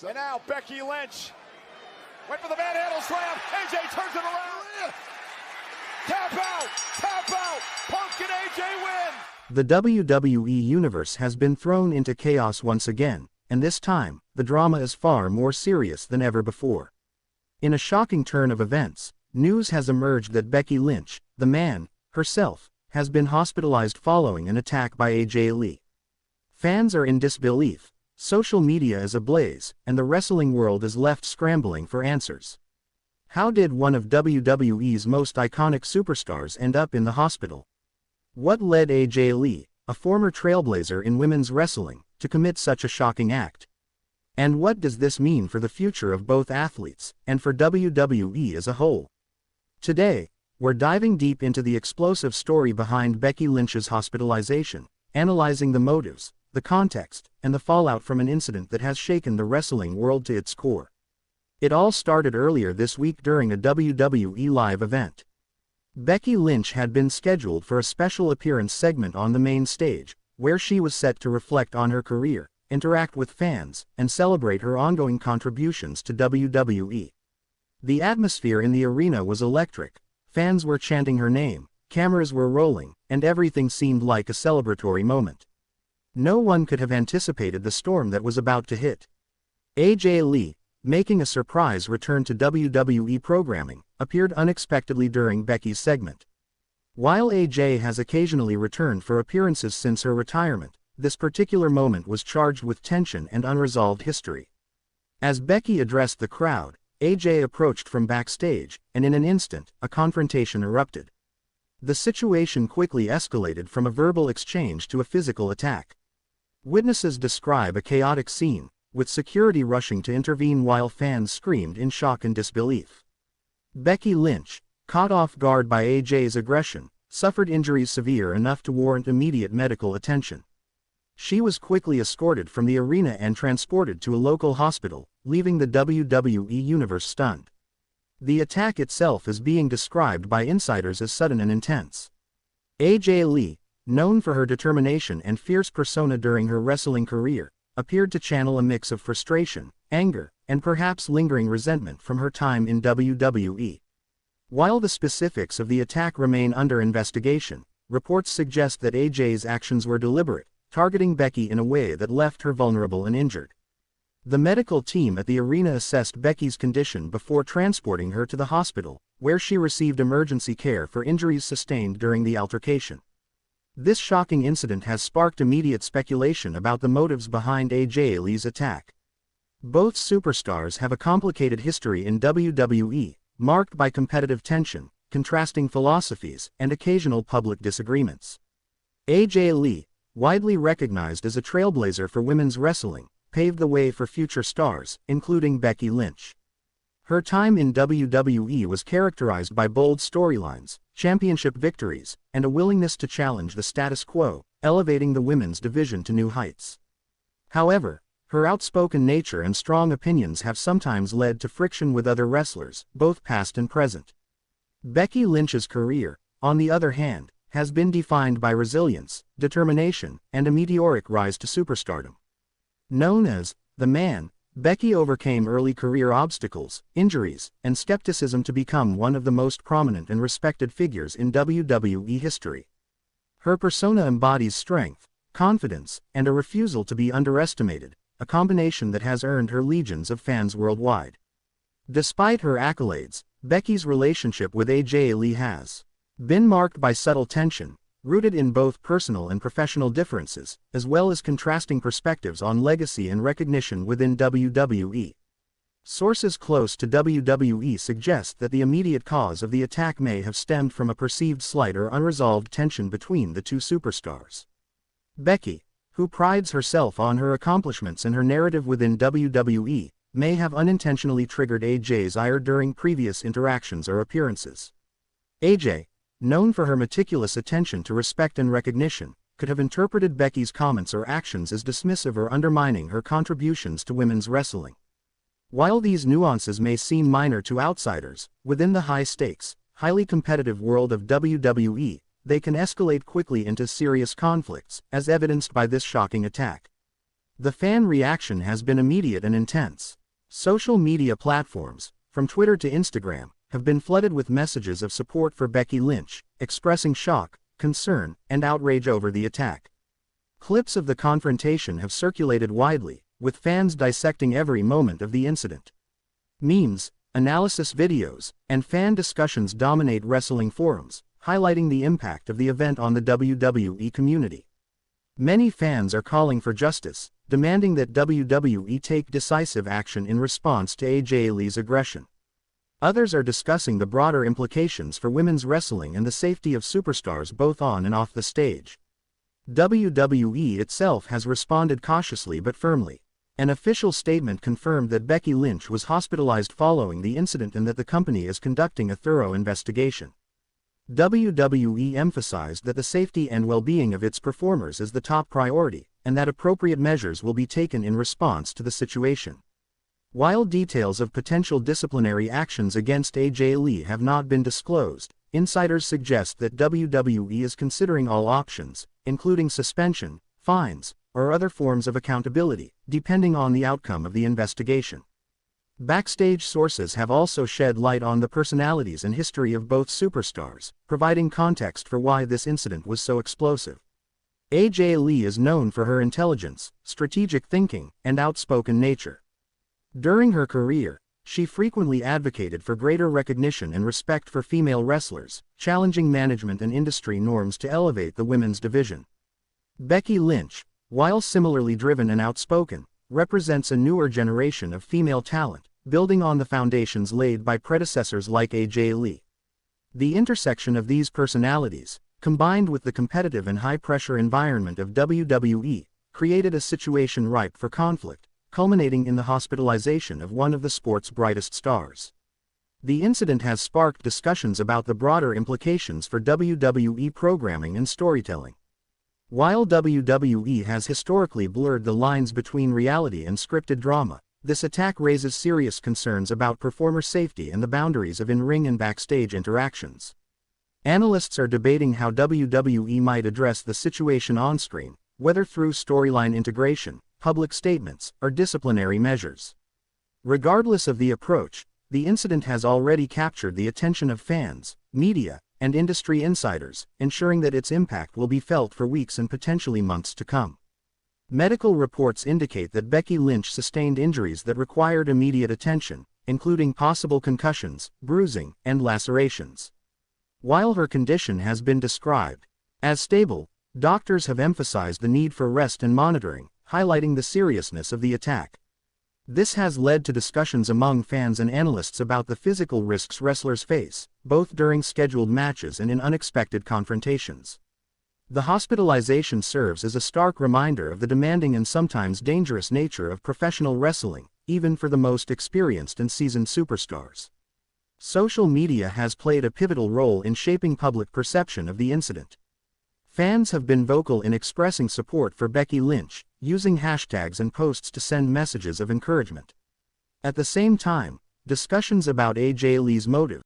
And now Becky Lynch. Went for the manhandle slam. AJ turns it around. Tap out. Tap out. Punk and AJ win. The WWE Universe has been thrown into chaos once again, and this time, the drama is far more serious than ever before. In a shocking turn of events, news has emerged that Becky Lynch, the man, herself, has been hospitalized following an attack by AJ Lee. Fans are in disbelief, social media is ablaze, and the wrestling world is left scrambling for answers. How did one of WWE's most iconic superstars end up in the hospital? What led AJ Lee, a former trailblazer in women's wrestling, to commit such a shocking act? And what does this mean for the future of both athletes, and for WWE as a whole? Today, we're diving deep into the explosive story behind Becky Lynch's hospitalization, analyzing the motives, the context, and the fallout from an incident that has shaken the wrestling world to its core. It all started earlier this week during a WWE Live event. Becky Lynch had been scheduled for a special appearance segment on the main stage, where she was set to reflect on her career, interact with fans, and celebrate her ongoing contributions to WWE. The atmosphere in the arena was electric, fans were chanting her name, cameras were rolling, and everything seemed like a celebratory moment. No one could have anticipated the storm that was about to hit. AJ Lee, making a surprise return to WWE programming, appeared unexpectedly during Becky's segment. While AJ has occasionally returned for appearances since her retirement, this particular moment was charged with tension and unresolved history. As Becky addressed the crowd, AJ approached from backstage, and in an instant, a confrontation erupted. The situation quickly escalated from a verbal exchange to a physical attack. Witnesses describe a chaotic scene, with security rushing to intervene while fans screamed in shock and disbelief. Becky Lynch, caught off guard by AJ's aggression, suffered injuries severe enough to warrant immediate medical attention. She was quickly escorted from the arena and transported to a local hospital, leaving the WWE Universe stunned. The attack itself is being described by insiders as sudden and intense. AJ Lee, known for her determination and fierce persona during her wrestling career, appeared to channel a mix of frustration, anger, and perhaps lingering resentment from her time in WWE. While the specifics of the attack remain under investigation, reports suggest that AJ's actions were deliberate, targeting Becky in a way that left her vulnerable and injured. The medical team at the arena assessed Becky's condition before transporting her to the hospital, where she received emergency care for injuries sustained during the altercation. This shocking incident has sparked immediate speculation about the motives behind AJ Lee's attack. Both superstars have a complicated history in WWE, marked by competitive tension, contrasting philosophies, and occasional public disagreements. AJ Lee, widely recognized as a trailblazer for women's wrestling, paved the way for future stars, including Becky Lynch. Her time in WWE was characterized by bold storylines, championship victories, and a willingness to challenge the status quo, elevating the women's division to new heights. However, her outspoken nature and strong opinions have sometimes led to friction with other wrestlers, both past and present. Becky Lynch's career, on the other hand, has been defined by resilience, determination, and a meteoric rise to superstardom. Known as the Man, Becky overcame early career obstacles, injuries, and skepticism to become one of the most prominent and respected figures in WWE history. Her persona embodies strength, confidence, and a refusal to be underestimated, a combination that has earned her legions of fans worldwide. Despite her accolades, Becky's relationship with AJ Lee has been marked by subtle tension, rooted in both personal and professional differences, as well as contrasting perspectives on legacy and recognition within WWE. Sources close to WWE suggest that the immediate cause of the attack may have stemmed from a perceived slight or unresolved tension between the two superstars. Becky, who prides herself on her accomplishments and her narrative within WWE, may have unintentionally triggered AJ's ire during previous interactions or appearances. AJ, known for her meticulous attention to respect and recognition, could have interpreted Becky's comments or actions as dismissive or undermining her contributions to women's wrestling. While these nuances may seem minor to outsiders, within the high-stakes, highly competitive world of WWE, they can escalate quickly into serious conflicts, as evidenced by this shocking attack. The fan reaction has been immediate and intense. Social media platforms, from Twitter to Instagram, have been flooded with messages of support for Becky Lynch, expressing shock, concern, and outrage over the attack. Clips of the confrontation have circulated widely, with fans dissecting every moment of the incident. Memes, analysis videos, and fan discussions dominate wrestling forums, highlighting the impact of the event on the WWE community. Many fans are calling for justice, demanding that WWE take decisive action in response to AJ Lee's aggression. Others are discussing the broader implications for women's wrestling and the safety of superstars both on and off the stage. WWE itself has responded cautiously but firmly. An official statement confirmed that Becky Lynch was hospitalized following the incident and that the company is conducting a thorough investigation. WWE emphasized that the safety and well-being of its performers is the top priority, and that appropriate measures will be taken in response to the situation. While details of potential disciplinary actions against AJ Lee have not been disclosed, insiders suggest that WWE is considering all options, including suspension, fines, or other forms of accountability, depending on the outcome of the investigation. Backstage sources have also shed light on the personalities and history of both superstars, providing context for why this incident was so explosive. AJ Lee is known for her intelligence, strategic thinking, and outspoken nature. During her career, she frequently advocated for greater recognition and respect for female wrestlers, challenging management and industry norms to elevate the women's division. Becky Lynch, while similarly driven and outspoken, represents a newer generation of female talent, building on the foundations laid by predecessors like AJ Lee. The intersection of these personalities, combined with the competitive and high-pressure environment of WWE, created a situation ripe for conflict, culminating in the hospitalization of one of the sport's brightest stars. The incident has sparked discussions about the broader implications for WWE programming and storytelling. While WWE has historically blurred the lines between reality and scripted drama, this attack raises serious concerns about performer safety and the boundaries of in-ring and backstage interactions. Analysts are debating how WWE might address the situation on-screen, whether through storyline integration, public statements, or disciplinary measures. Regardless of the approach, the incident has already captured the attention of fans, media, and industry insiders, ensuring that its impact will be felt for weeks and potentially months to come. Medical reports indicate that Becky Lynch sustained injuries that required immediate attention, including possible concussions, bruising, and lacerations. While her condition has been described as stable, doctors have emphasized the need for rest and monitoring, highlighting the seriousness of the attack. This has led to discussions among fans and analysts about the physical risks wrestlers face, both during scheduled matches and in unexpected confrontations. The hospitalization serves as a stark reminder of the demanding and sometimes dangerous nature of professional wrestling, even for the most experienced and seasoned superstars. Social media has played a pivotal role in shaping public perception of the incident. Fans have been vocal in expressing support for Becky Lynch, using hashtags and posts to send messages of encouragement. At the same time, discussions about AJ Lee's motive